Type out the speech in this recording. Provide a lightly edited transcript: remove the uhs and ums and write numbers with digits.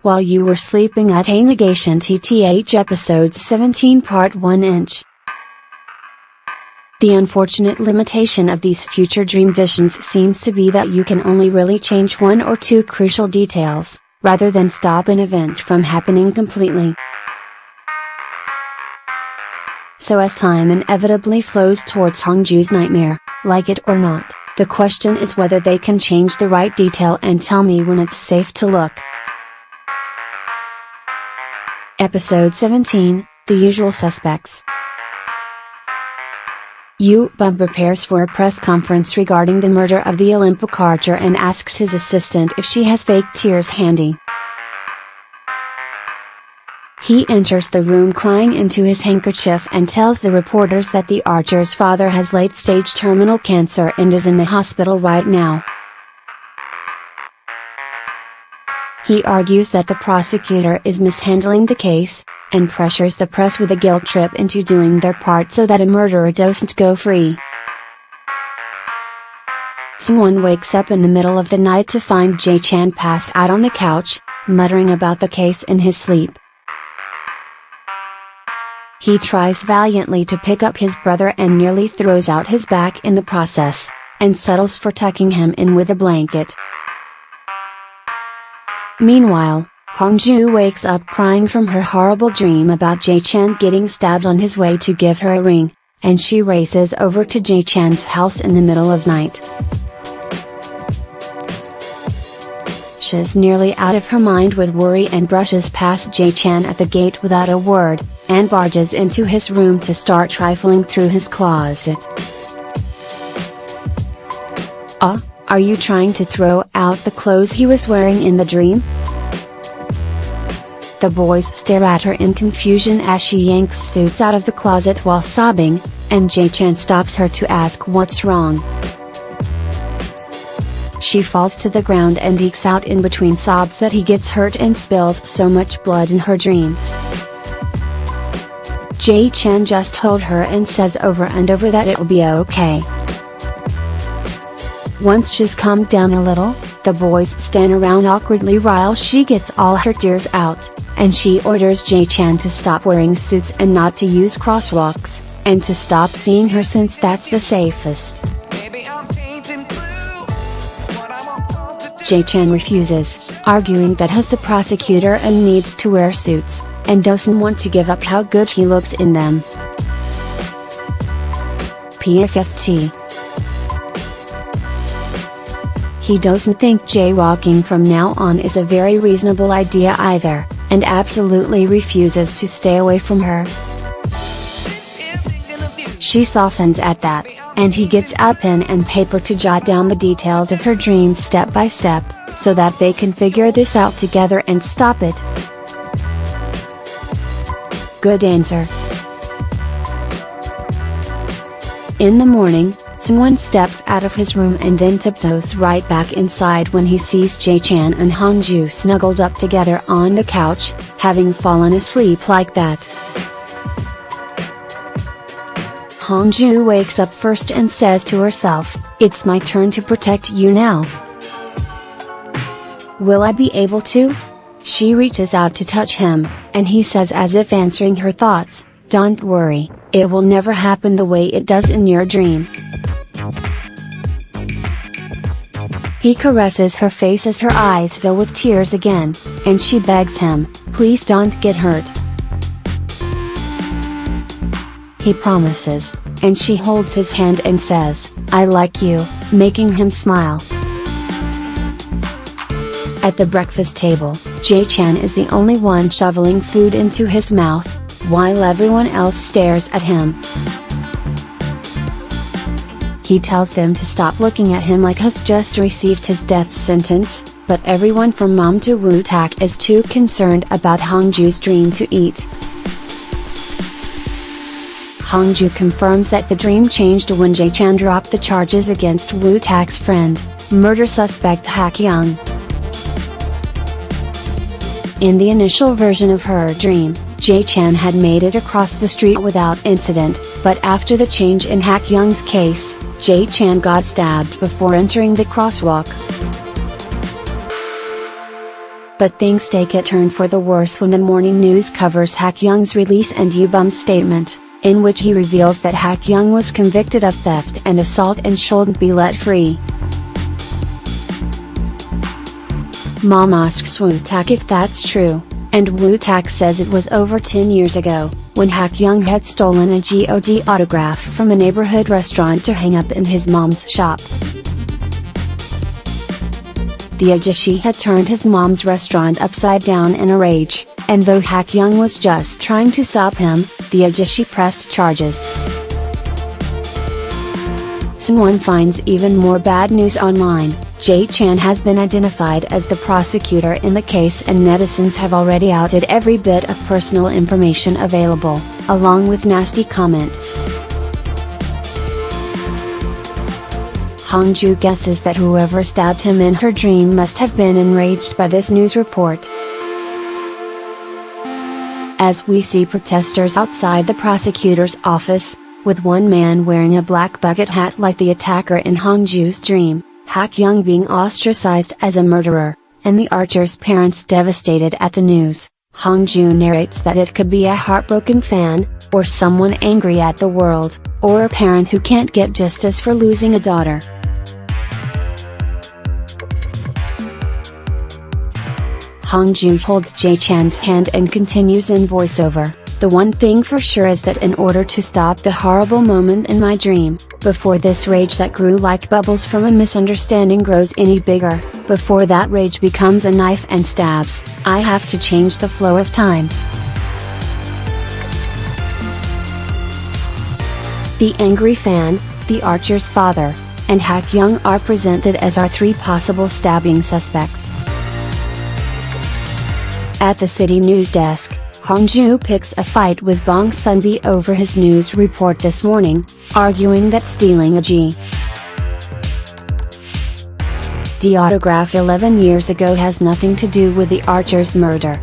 while you were sleeping at a negation TTH episode 17 part 1 inch. The unfortunate limitation of these future dream visions seems to be that you can only really change one or two crucial details, rather than stop an event from happening completely. So as time inevitably flows towards Hong-joo's nightmare, like it or not, the question is whether they can change the right detail and tell me when it's safe to look. Episode 17, The Usual Suspects. Bum prepares for a press conference regarding the murder of the Olympic archer and asks his assistant if she has fake tears handy. He enters the room crying into his handkerchief and tells the reporters that the archer's father has late-stage terminal cancer and is in the hospital right now. He argues that the prosecutor is mishandling the case, and pressures the press with a guilt trip into doing their part so that a murderer doesn't go free. Someone wakes up in the middle of the night to find Jae-chan passed out on the couch, muttering about the case in his sleep. He tries valiantly to pick up his brother and nearly throws out his back in the process, and settles for tucking him in with a blanket. Meanwhile, Hong-joo wakes up crying from her horrible dream about Jae-chan getting stabbed on his way to give her a ring, and she races over to Jae-chan's house in the middle of night. She's nearly out of her mind with worry and brushes past Jae-chan at the gate without a word, and barges into his room to start trifling through his closet. Are you trying to throw out the clothes he was wearing in the dream? The boys stare at her in confusion as she yanks suits out of the closet while sobbing, and Jae-chan stops her to ask what's wrong. She falls to the ground and ekes out in between sobs that he gets hurt and spills so much blood in her dream. Jae-chan just told her and says over and over that it'll be okay. Once she's calmed down a little, the boys stand around awkwardly while she gets all her tears out, and she orders Jae-chan to stop wearing suits and not to use crosswalks, and to stop seeing her since that's the safest. Jae-chan refuses, arguing that he's the prosecutor and needs to wear suits, and doesn't want to give up how good he looks in them. PFFT. He doesn't think jaywalking from now on is a very reasonable idea either, and absolutely refuses to stay away from her. She softens at that, and he gets out pen and paper to jot down the details of her dream step by step, so that they can figure this out together and stop it. Good answer. In the morning, someone steps out of his room and then tiptoes right back inside when he sees Jae-chan and Hong-joo snuggled up together on the couch, having fallen asleep like that. Hong-joo wakes up first and says to herself, "It's my turn to protect you now. Will I be able to?" She reaches out to touch him, and he says as if answering her thoughts, "Don't worry, it will never happen the way it does in your dream." He caresses her face as her eyes fill with tears again, and she begs him, "Please don't get hurt." He promises, and she holds his hand and says, "I like you," making him smile. At the breakfast table, Jae-chan is the only one shoveling food into his mouth, while everyone else stares at him. He tells them to stop looking at him like he's just received his death sentence, but everyone from mom to Woo-tak is too concerned about Hong-joo's dream to eat. Hong-joo confirms that the dream changed when Jae-chan dropped the charges against Woo-tak's friend, murder suspect Ha-kyung. In the initial version of her dream, Jae-chan had made it across the street without incident, but after the change in Ha-kyung's case, Jae-chan got stabbed before entering the crosswalk. but things take a turn for the worse when the morning news covers Hak-young's release and Yubum's statement, in which he reveals that Hak-young was convicted of theft and assault and shouldn't be let free. Mom asks Woo-tak if that's true, and Woo-tak says it was over 10 years ago, when Hak-young had stolen a God autograph from a neighborhood restaurant to hang up in his mom's shop. The ajashi had turned his mom's restaurant upside down in a rage, and though Hak-young was just trying to stop him, the ajashi pressed charges. Someone finds even more bad news online. Jae-chan has been identified as the prosecutor in the case, and netizens have already outed every bit of personal information available, along with nasty comments. Hong-joo guesses that whoever stabbed him in her dream must have been enraged by this news report. As we see protesters outside the prosecutor's office, with one man wearing a black bucket hat like the attacker in Hong-joo's dream, Hak-young being ostracized as a murderer, and the Archer's parents devastated at the news. Hong-joo narrates that it could be a heartbroken fan, or someone angry at the world, or a parent who can't get justice for losing a daughter. Hong-joo holds Jae-chan's hand and continues in voiceover. The one thing for sure is that in order to stop the horrible moment in my dream, before this rage that grew like bubbles from a misunderstanding grows any bigger, before that rage becomes a knife and stabs, I have to change the flow of time. The angry fan, the Archer's father, and Hak-young are presented as our three possible stabbing suspects. At the city news desk, Hong-joo picks a fight with Bong Sun-bi over his news report this morning, arguing that stealing a God autograph 11 years ago has nothing to do with the Archer's murder.